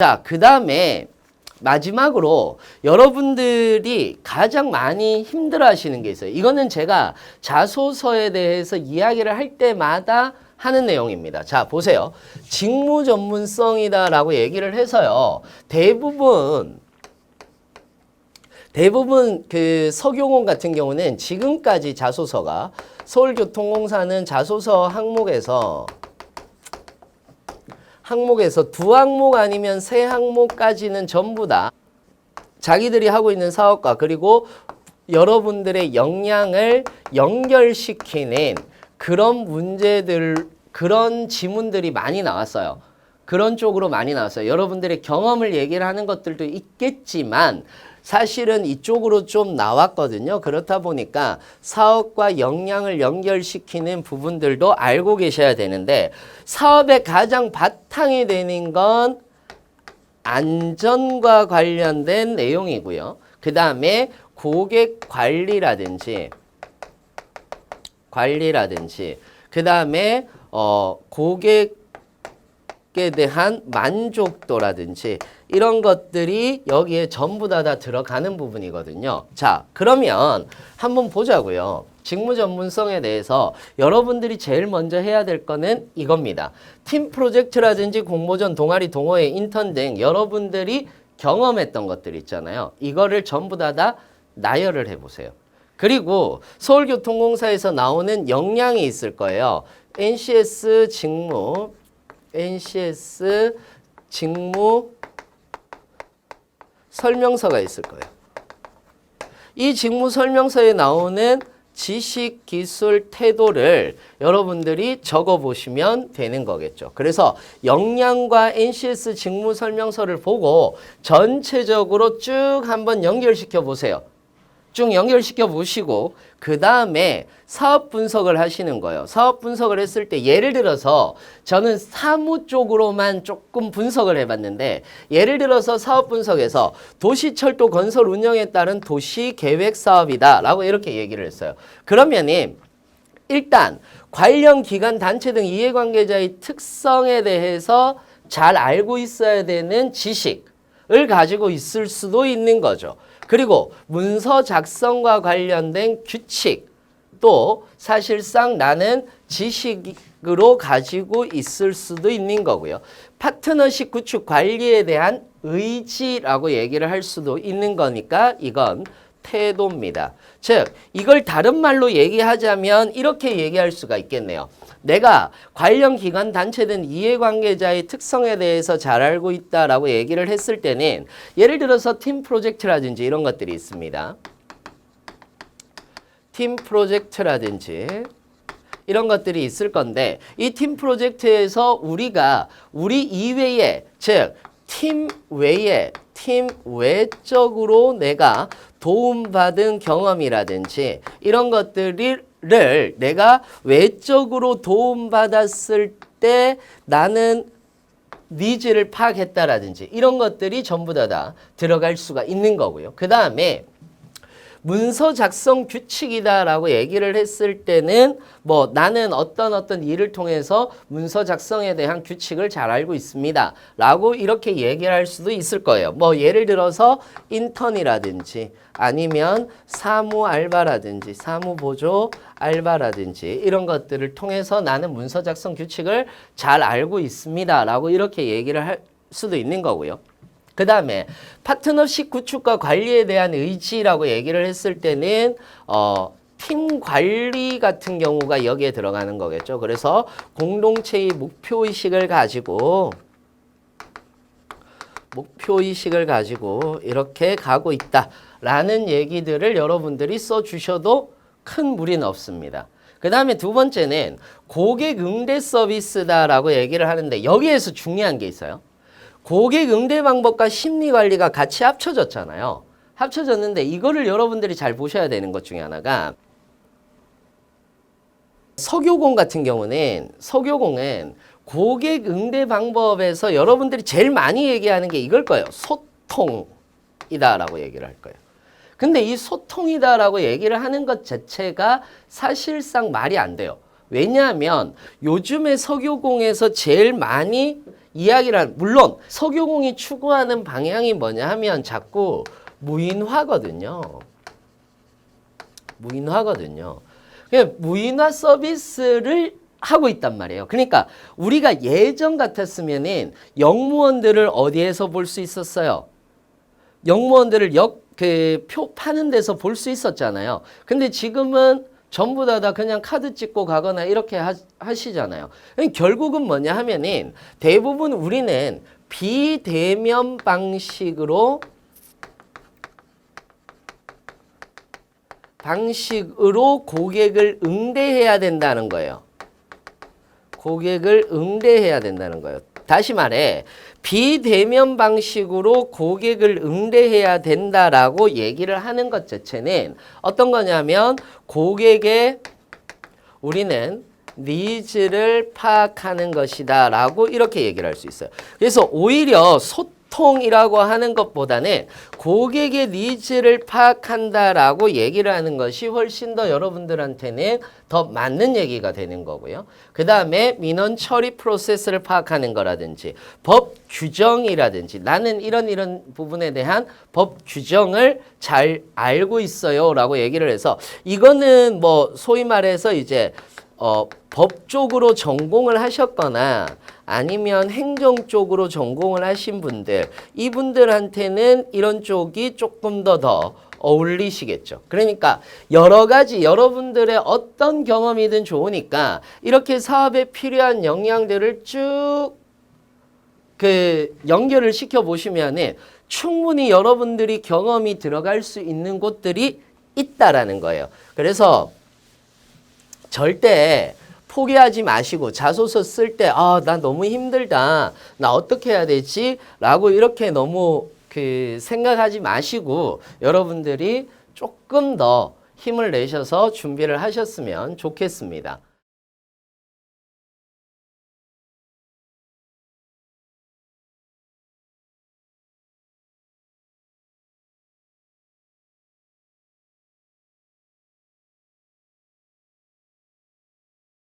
자, 그 다음에 마지막으로 여러분들이 가장 많이 힘들어 하시는 게 있어요. 이거는 제가 자소서에 대해서 이야기를 할 때마다 하는 내용입니다. 자, 보세요. 직무 전문성이다라고 얘기를 해서요. 대부분 그 서교공 같은 경우는 지금까지 자소서가 서울교통공사는 자소서 항목에서 두 항목 아니면 세 항목까지는 전부 다 자기들이 하고 있는 사업과 그리고 여러분들의 역량을 연결시키는 그런 문제들, 그런 지문들이 많이 나왔어요. 그런 쪽으로 많이 나왔어요. 여러분들의 경험을 얘기를 하는 것들도 있겠지만 사실은 이쪽으로 좀 나왔거든요. 그렇다 보니까 사업과 역량을 연결시키는 부분들도 알고 계셔야 되는데 사업의 가장 바탕이 되는 건 안전과 관련된 내용이고요. 그 다음에 고객 관리라든지 그 다음에 고객에 대한 만족도라든지 이런 것들이 여기에 전부 다 들어가는 부분이거든요. 자, 그러면 한번 보자고요. 직무 전문성에 대해서 여러분들이 제일 먼저 해야 될 거는 이겁니다. 팀 프로젝트라든지 공모전, 동아리, 동호회, 인턴 등 여러분들이 경험했던 것들 있잖아요. 이거를 전부 다 나열을 해보세요. 그리고 서울교통공사에서 나오는 역량이 있을 거예요. NCS 직무 설명서가 있을 거예요. 이 직무 설명서에 나오는 지식, 기술, 태도를 여러분들이 적어보시면 되는 거겠죠. 그래서 역량과 NCS 직무 설명서를 보고 전체적으로 쭉 한번 연결시켜 보세요. 쭉 연결시켜 보시고 그 다음에 사업 분석을 하시는 거예요. 사업 분석을 했을 때 예를 들어서 저는 사무 쪽으로만 조금 분석을 해봤는데 예를 들어서 사업 분석에서 도시철도 건설 운영에 따른 도시계획 사업이다 라고 이렇게 얘기를 했어요. 그러면은 일단 관련 기관, 단체 등 이해관계자의 특성에 대해서 잘 알고 있어야 되는 지식을 가지고 있을 수도 있는 거죠. 그리고 문서 작성과 관련된 규칙 또 사실상 나는 지식으로 가지고 있을 수도 있는 거고요. 파트너십 구축 관리에 대한 의지라고 얘기를 할 수도 있는 거니까 이건 태도입니다. 즉 이걸 다른 말로 얘기하자면 이렇게 얘기할 수가 있겠네요. 내가 관련 기관, 단체든 이해관계자의 특성에 대해서 잘 알고 있다라고 얘기를 했을 때는 예를 들어서 팀 프로젝트라든지 이런 것들이 있습니다. 팀 프로젝트라든지 이런 것들이 있을 건데 이 팀 프로젝트에서 우리 이외에 즉 팀 외적으로 내가 도움받은 경험이라든지 이런 것들을 내가 외적으로 도움받았을 때 나는 니즈를 파악했다라든지 이런 것들이 전부 다 들어갈 수가 있는 거고요. 그 다음에 문서 작성 규칙이다라고 얘기를 했을 때는 뭐 나는 어떤 일을 통해서 문서 작성에 대한 규칙을 잘 알고 있습니다 라고 이렇게 얘기를 할 수도 있을 거예요. 뭐 예를 들어서 인턴이라든지 아니면 사무 알바라든지 사무보조 알바라든지 이런 것들을 통해서 나는 문서 작성 규칙을 잘 알고 있습니다 라고 이렇게 얘기를 할 수도 있는 거고요. 그 다음에 파트너십 구축과 관리에 대한 의지라고 얘기를 했을 때는 팀 관리 같은 경우가 여기에 들어가는 거겠죠. 그래서 공동체의 목표의식을 가지고 이렇게 가고 있다라는 얘기들을 여러분들이 써주셔도 큰 무리는 없습니다. 그 다음에 두 번째는 고객 응대 서비스다라고 얘기를 하는데 여기에서 중요한 게 있어요. 고객 응대 방법과 심리 관리가 같이 합쳐졌잖아요. 합쳐졌는데 이거를 여러분들이 잘 보셔야 되는 것 중에 하나가 서교공 같은 경우는 고객 응대 방법에서 여러분들이 제일 많이 얘기하는 게 이걸 거예요. 소통이다라고 얘기를 할 거예요. 근데 이 소통이다라고 얘기를 하는 것 자체가 사실상 말이 안 돼요. 왜냐하면 요즘에 서교공에서 제일 많이 이야기란 물론 석유공이 추구하는 방향이 뭐냐 하면 자꾸 무인화거든요. 무인화거든요. 무인화 서비스를 하고 있단 말이에요. 그러니까 우리가 예전 같았으면은 영무원들을 어디에서 볼 수 있었어요? 영무원들을 표 파는 데서 볼 수 있었잖아요. 근데 지금은 전부 다 그냥 카드 찍고 가거나 이렇게 하시잖아요. 결국은 뭐냐 하면은 대부분 우리는 비대면 방식으로 고객을 응대해야 된다는 거예요. 고객을 응대해야 된다는 거예요. 다시 말해 비대면 방식으로 고객을 응대해야 된다라고 얘기를 하는 것 자체는 어떤 거냐면 고객의 우리는 니즈를 파악하는 것이다 라고 이렇게 얘기를 할 수 있어요. 그래서 오히려 소통이라고 하는 것보다는 고객의 니즈를 파악한다라고 얘기를 하는 것이 훨씬 더 여러분들한테는 더 맞는 얘기가 되는 거고요. 그 다음에 민원 처리 프로세스를 파악하는 거라든지 법 규정이라든지 나는 이런 부분에 대한 법 규정을 잘 알고 있어요 라고 얘기를 해서 이거는 뭐 소위 말해서 이제 법 쪽으로 전공을 하셨거나 아니면 행정 쪽으로 전공을 하신 분들, 이분들한테는 이런 쪽이 조금 더 어울리시겠죠. 그러니까 여러 가지 여러분들의 어떤 경험이든 좋으니까 이렇게 사업에 필요한 역량들을 쭉 연결을 시켜 보시면은 충분히 여러분들이 경험이 들어갈 수 있는 곳들이 있다라는 거예요. 그래서 절대 포기하지 마시고 자소서 쓸 때 나 너무 힘들다. 나 어떻게 해야 되지? 라고 이렇게 너무 생각하지 마시고 여러분들이 조금 더 힘을 내셔서 준비를 하셨으면 좋겠습니다.